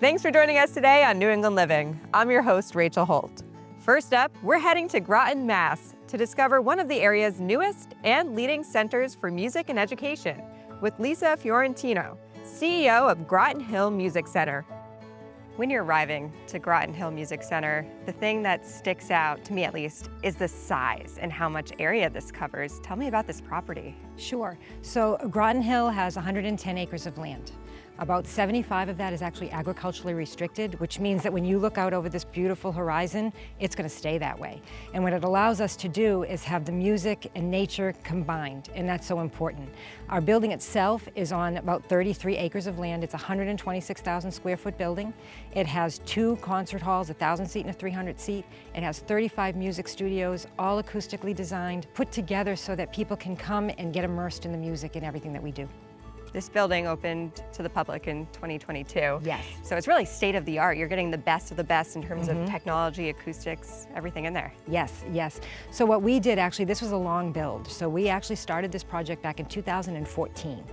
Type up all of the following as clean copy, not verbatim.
Thanks for joining us today on New England Living. I'm your host, Rachel Holt. First up, we're heading to Groton, Mass. to discover one of the area's newest and leading centers for music and education with Lisa Fiorentino, CEO of Groton Hill Music Center. When you're arriving to Groton Hill Music Center, the thing that sticks out, to me at least, is the size and how much area this covers. Tell me about this property. Sure. So Groton Hill has 110 acres of land. About 75 of that is actually agriculturally restricted, which means that when you look out over this beautiful horizon, it's going to stay that way. And what it allows us to do is have the music and nature combined, and that's so important. Our building itself is on about 33 acres of land. It's a 126,000 square foot building. It has 2 concert halls, a 1,000 seat and a 300 seat. It has 35 music studios, all acoustically designed, put together so that people can come and get immersed in the music and everything that we do. This building opened to the public in 2022. Yes. So it's really state of the art. You're getting the best of the best in terms of technology, acoustics, everything in there. Yes, yes. So what we did actually, this was a long build. So we actually started this project back in 2014.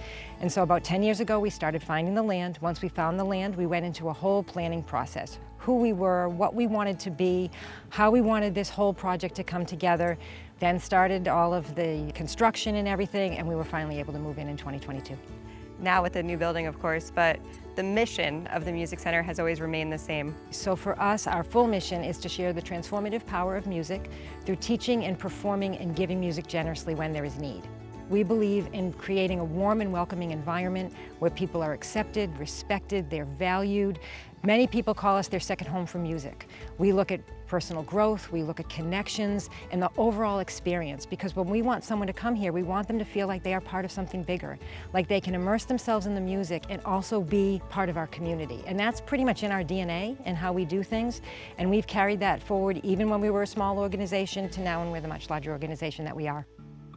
And so about 10 years ago, we started finding the land. Once we found the land, we went into a whole planning process. Who we were, what we wanted to be, how we wanted this whole project to come together. Then started all of the construction and everything, and we were finally able to move in 2022. Now with the new building, of course, but the mission of the Music Center has always remained the same. So for us, our full mission is to share the transformative power of music through teaching and performing and giving music generously when there is need. We believe in creating a warm and welcoming environment where people are accepted, respected, they're valued. Many people call us their second home for music. We look at personal growth, we look at connections, and the overall experience, because when we want someone to come here, we want them to feel like they are part of something bigger, like they can immerse themselves in the music and also be part of our community. And that's pretty much in our DNA and how we do things, and we've carried that forward even when we were a small organization to now when we're the much larger organization that we are.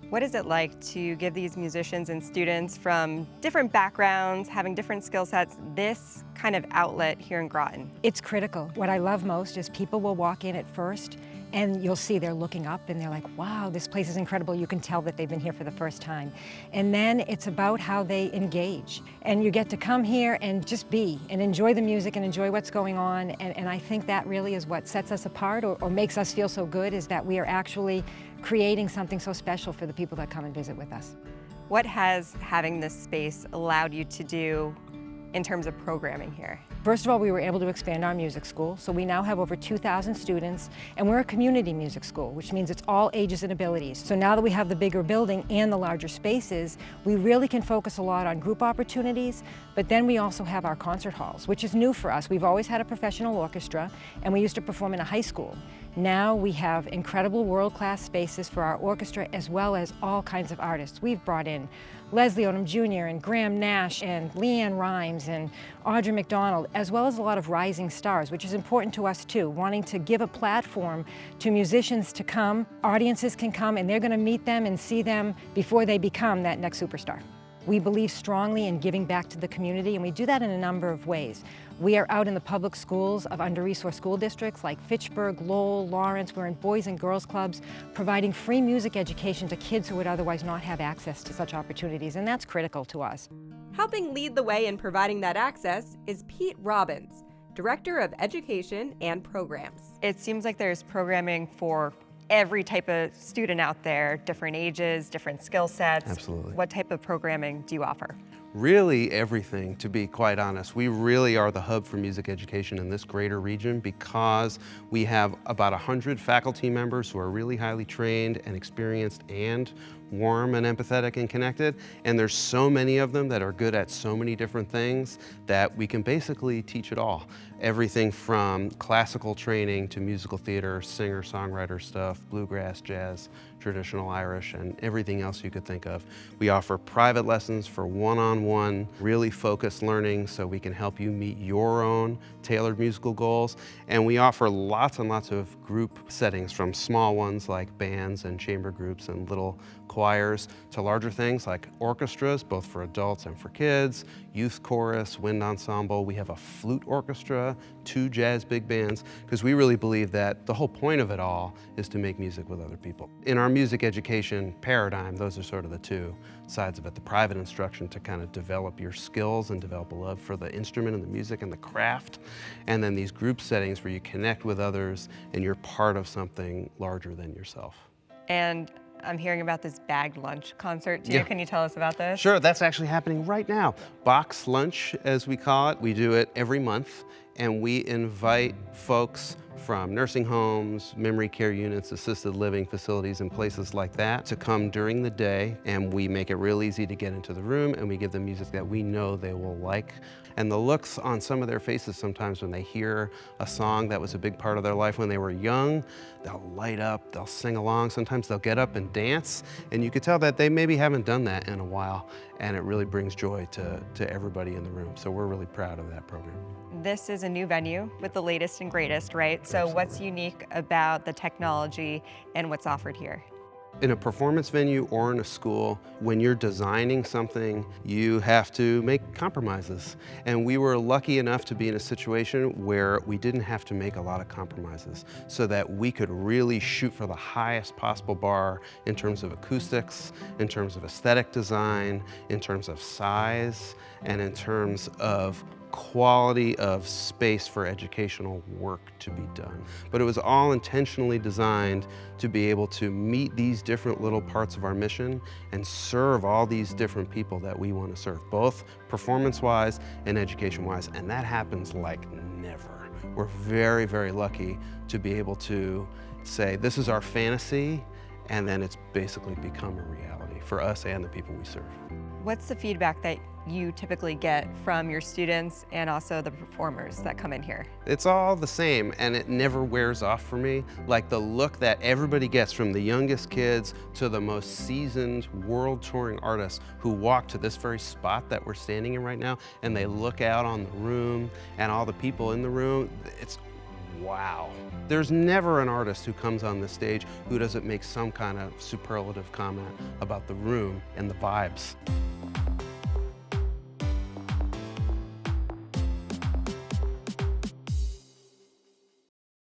What is it like to give these musicians and students from different backgrounds, having different skill sets, this kind of outlet here in Groton? It's critical. What I love most is people will walk in at first and you'll see they're looking up and they're like, wow, this place is incredible. You can tell that they've been here for the first time. And then it's about how they engage. And you get to come here and just be and enjoy the music and enjoy what's going on. And I think that really is what sets us apart or makes us feel so good, is that we are actually creating something so special for the people that come and visit with us. What has having this space allowed you to do in terms of programming here? First of all, we were able to expand our music school, so we now have over 2,000 students, and we're a community music school, which means it's all ages and abilities. So now that we have the bigger building and the larger spaces, we really can focus a lot on group opportunities, but then we also have our concert halls, which is new for us. We've always had a professional orchestra, and we used to perform in a high school. Now we have incredible world-class spaces for our orchestra as well as all kinds of artists. We've brought in Leslie Odom Jr. and Graham Nash and Leanne Rimes and Audra McDonald, as well as a lot of rising stars, which is important to us too, wanting to give a platform to musicians to come. Audiences can come and they're going to meet them and see them before they become that next superstar. We believe strongly in giving back to the community, and we do that in a number of ways. We are out in the public schools of under-resourced school districts like Fitchburg, Lowell, Lawrence. We're in boys and girls clubs, providing free music education to kids who would otherwise not have access to such opportunities, and that's critical to us. Helping lead the way in providing that access is Pete Robbins, Director of Education and Programs. It seems like there's programming for every type of student out there, different ages, different skill sets. Absolutely. What type of programming do you offer? Really everything, to be quite honest. We really are the hub for music education in this greater region because we have about 100 faculty members who are really highly trained and experienced and warm and empathetic and connected. And there's so many of them that are good at so many different things that we can basically teach it all. Everything from classical training to musical theater, singer-songwriter stuff, bluegrass, jazz, traditional Irish, and everything else you could think of. We offer private lessons for one-on-one, really focused learning so we can help you meet your own tailored musical goals. And we offer lots and lots of group settings, from small ones like bands and chamber groups and little choirs to larger things like orchestras, both for adults and for kids, youth chorus, wind ensemble. We have a flute orchestra, 2 jazz big bands, because we really believe that the whole point of it all is to make music with other people. In our music education paradigm, those are sort of the 2 sides of it. The private instruction to kind of develop your skills and develop a love for the instrument and the music and the craft, and then these group settings where you connect with others and you're part of something larger than yourself. And I'm hearing about this bagged lunch concert too. Yeah. Can you tell us about this? Sure, that's actually happening right now. Box lunch, as we call it. We do it every month, and we invite folks from nursing homes, memory care units, assisted living facilities, and places like that to come during the day, and we make it real easy to get into the room, and we give them music that we know they will like. And the looks on some of their faces sometimes when they hear a song that was a big part of their life when they were young, they'll light up, they'll sing along, sometimes they'll get up and dance, and you could tell that they maybe haven't done that in a while, and it really brings joy to everybody in the room. So we're really proud of that program. This is a new venue with the latest and greatest, right? So what's unique about the technology and what's offered here? In a performance venue or in a school, when you're designing something, you have to make compromises. And we were lucky enough to be in a situation where we didn't have to make a lot of compromises so that we could really shoot for the highest possible bar in terms of acoustics, in terms of aesthetic design, in terms of size, and in terms of quality of space for educational work to be done. But it was all intentionally designed to be able to meet these different little parts of our mission and serve all these different people that we want to serve, both performance-wise and education-wise, and that happens like never. We're very, very lucky to be able to say, this is our fantasy, and then it's basically become a reality for us and the people we serve. What's the feedback that you typically get from your students and also the performers that come in here? It's all the same, and it never wears off for me. Like the look that everybody gets, from the youngest kids to the most seasoned world touring artists who walk to this very spot that we're standing in right now, and they look out on the room and all the people in the room. It's wow. There's never an artist who comes on the stage who doesn't make some kind of superlative comment about the room and the vibes.